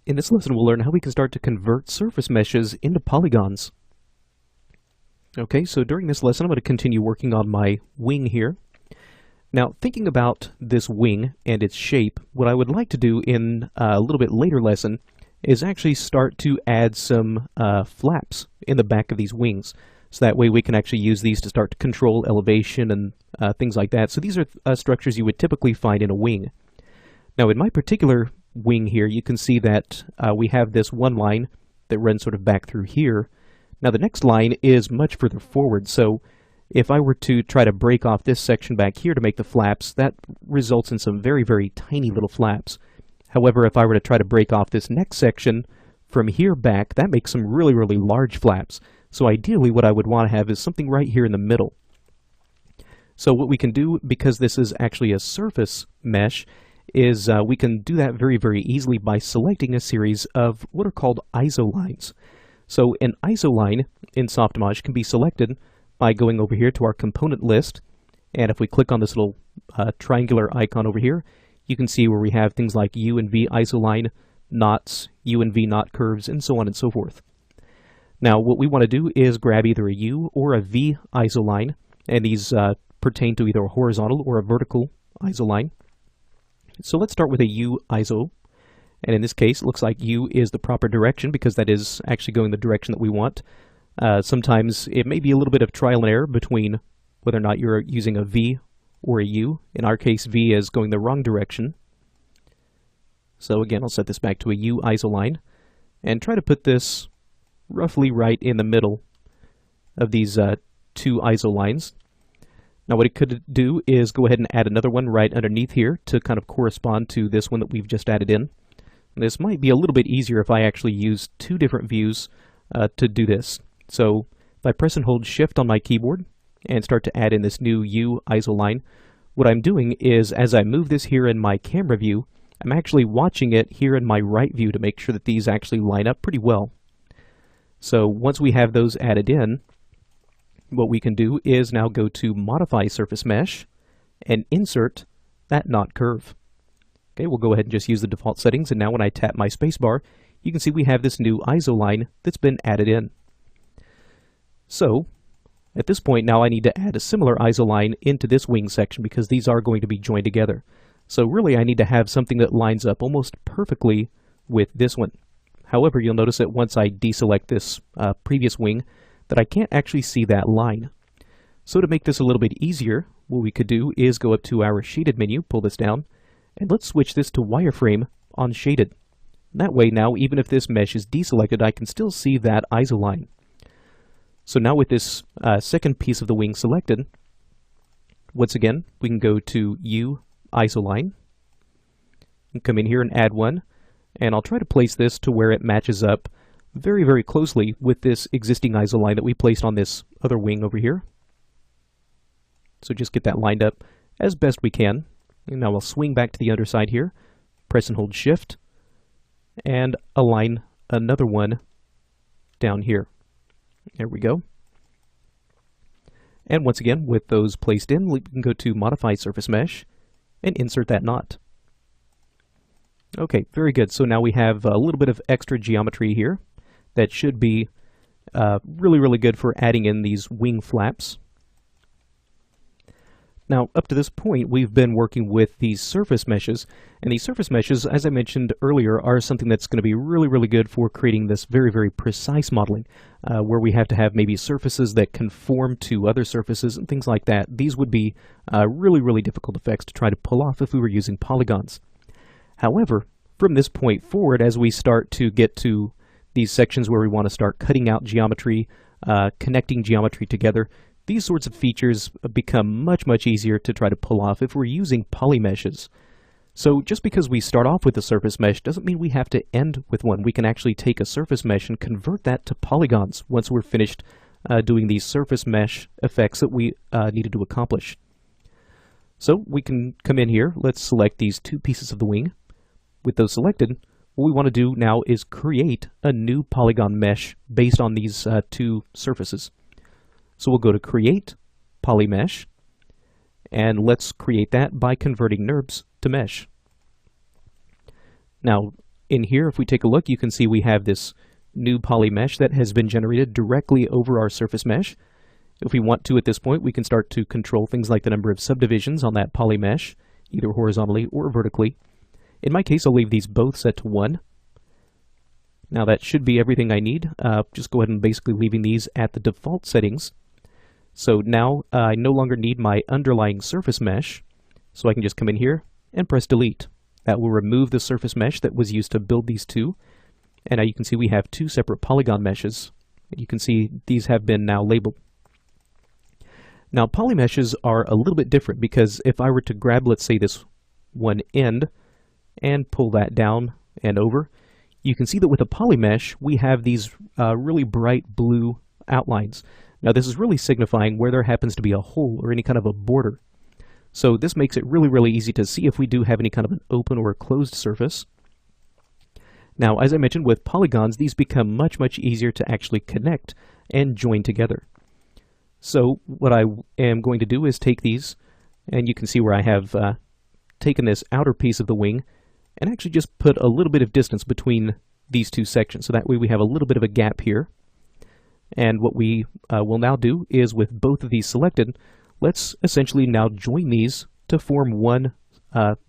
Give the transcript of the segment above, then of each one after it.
In this lesson, we'll learn how we can start to convert surface meshes into polygons. Okay, so during this lesson, I'm going to continue working on my wing here. Now, thinking about this wing and its shape, what I would like to do in a little bit later lesson is actually start to add some flaps in the back of these wings. So that way we can actually use these to start to control elevation and things like that. So these are structures you would typically find in a wing. Now, in my particular wing here, you can see that we have this one line that runs sort of back through here. Now the next line is much further forward, so if I were to try to break off this section back here to make the flaps, that results in some very, very tiny little flaps. However, if I were to try to break off this next section from here back, that makes some really, really large flaps. So ideally what I would want to have is something right here in the middle. So what we can do, because this is actually a surface mesh, is we can do that very, very easily by selecting a series of what are called isolines. So an isoline in Softimage can be selected by going over here to our component list, and if we click on this little triangular icon over here, you can see where we have things like U and V isoline, knots, U and V knot curves, and so on and so forth. Now what we want to do is grab either a U or a V isoline, and these pertain to either a horizontal or a vertical isoline. So let's start with a U iso, and in this case it looks like U is the proper direction because that is actually going the direction that we want. Sometimes it may be a little bit of trial and error between whether or not you're using a V or a U. In our case, V is going the wrong direction. So again, I'll set this back to a U isoline and try to put this roughly right in the middle of these two isolines. Now what it could do is go ahead and add another one right underneath here to kind of correspond to this one that we've just added in. And this might be a little bit easier if I actually use two different views to do this. So if I press and hold Shift on my keyboard and start to add in this new U isoline, what I'm doing is as I move this here in my camera view, I'm actually watching it here in my right view to make sure that these actually line up pretty well. So once we have those added in, what we can do is now go to Modify Surface Mesh and insert that knot curve. Okay, we'll go ahead and just use the default settings, and now when I tap my spacebar, you can see we have this new isoline that's been added in. So at this point now I need to add a similar isoline into this wing section because these are going to be joined together. So really I need to have something that lines up almost perfectly with this one. However, you'll notice that once I deselect this previous wing, that I can't actually see that line. So to make this a little bit easier, what we could do is go up to our shaded menu, pull this down, and let's switch this to wireframe on shaded. That way now, even if this mesh is deselected, I can still see that isoline. So now with this second piece of the wing selected, once again, we can go to U isoline, and come in here and add one, and I'll try to place this to where it matches up very, very closely with this existing isoline that we placed on this other wing over here. So just get that lined up as best we can. And now I'll swing back to the underside here, press and hold Shift, and align another one down here. There we go. And once again, with those placed in, we can go to Modify Surface Mesh and insert that knot. Okay, very good. So now we have a little bit of extra geometry here that should be really, really good for adding in these wing flaps. Now, up to this point, we've been working with these surface meshes, and these surface meshes, as I mentioned earlier, are something that's going to be really, really good for creating this very, very precise modeling, where we have to have maybe surfaces that conform to other surfaces and things like that. These would be really, really difficult effects to try to pull off if we were using polygons. However, from this point forward, as we start to get to these sections where we want to start cutting out geometry, connecting geometry together, these sorts of features become much, much easier to try to pull off if we're using polymeshes. So just because we start off with a surface mesh doesn't mean we have to end with one. We can actually take a surface mesh and convert that to polygons once we're finished doing these surface mesh effects that we needed to accomplish. So we can come in here, let's select these two pieces of the wing. With those selected, what we want to do now is create a new polygon mesh based on these two surfaces. So we'll go to Create, Polymesh, and let's create that by converting NURBS to mesh. Now, in here, if we take a look, you can see we have this new poly mesh that has been generated directly over our surface mesh. If we want to at this point, we can start to control things like the number of subdivisions on that poly mesh, either horizontally or vertically. In my case, I'll leave these both set to 1. Now that should be everything I need. Just go ahead and basically leaving these at the default settings. So now I no longer need my underlying surface mesh, so I can just come in here and press delete. That will remove the surface mesh that was used to build these two. And now you can see we have two separate polygon meshes. You can see these have been now labeled. Now poly meshes are a little bit different because if I were to grab, let's say, this one end and pull that down and over, you can see that with a poly mesh we have these really bright blue outlines. Now this is really signifying where there happens to be a hole or any kind of a border. So this makes it really easy to see if we do have any kind of an open or a closed surface. Now, as I mentioned, with polygons, these become much easier to actually connect and join together. So what I am going to do is take these, and you can see where I have taken this outer piece of the wing and actually just put a little bit of distance between these two sections. So that way we have a little bit of a gap here. And what we will now do is, with both of these selected, let's essentially now join these to form one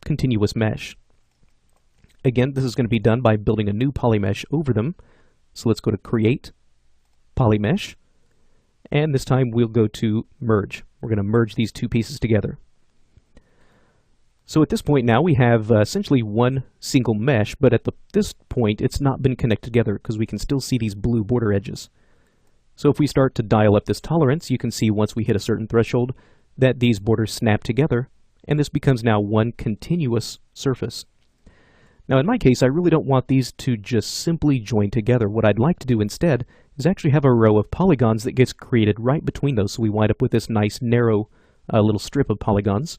continuous mesh. Again, this is going to be done by building a new poly mesh over them. So let's go to Create, Poly Mesh, and this time we'll go to Merge. We're going to merge these two pieces together. So at this point now we have essentially one single mesh, but at this point it's not been connected together because we can still see these blue border edges. So if we start to dial up this tolerance, you can see once we hit a certain threshold that these borders snap together, and this becomes now one continuous surface. Now in my case, I really don't want these to just simply join together. What I'd like to do instead is actually have a row of polygons that gets created right between those, so we wind up with this nice narrow little strip of polygons.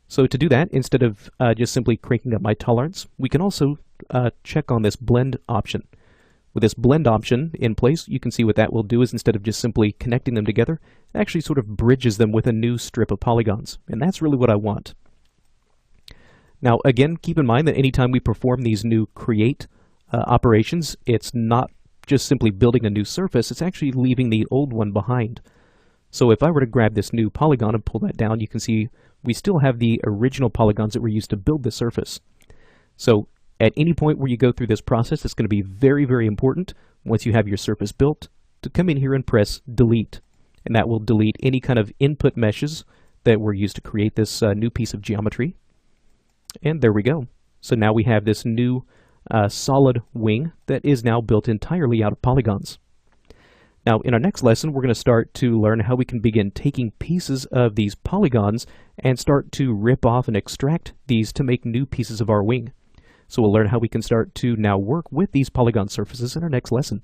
So to do that, instead of just simply cranking up my tolerance, we can also check on this blend option. With this blend option in place, you can see what that will do is, instead of just simply connecting them together, it actually sort of bridges them with a new strip of polygons. And that's really what I want. Now again, keep in mind that anytime we perform these new create operations, it's not just simply building a new surface, it's actually leaving the old one behind. So if I were to grab this new polygon and pull that down, you can see we still have the original polygons that were used to build the surface. So at any point where you go through this process, it's going to be very important, once you have your surface built, to come in here and press delete. And that will delete any kind of input meshes that were used to create this new piece of geometry. And there we go. So now we have this new solid wing that is now built entirely out of polygons. Now in our next lesson, we're going to start to learn how we can begin taking pieces of these polygons and start to rip off and extract these to make new pieces of our wing. So we'll learn how we can start to now work with these polygon surfaces in our next lesson.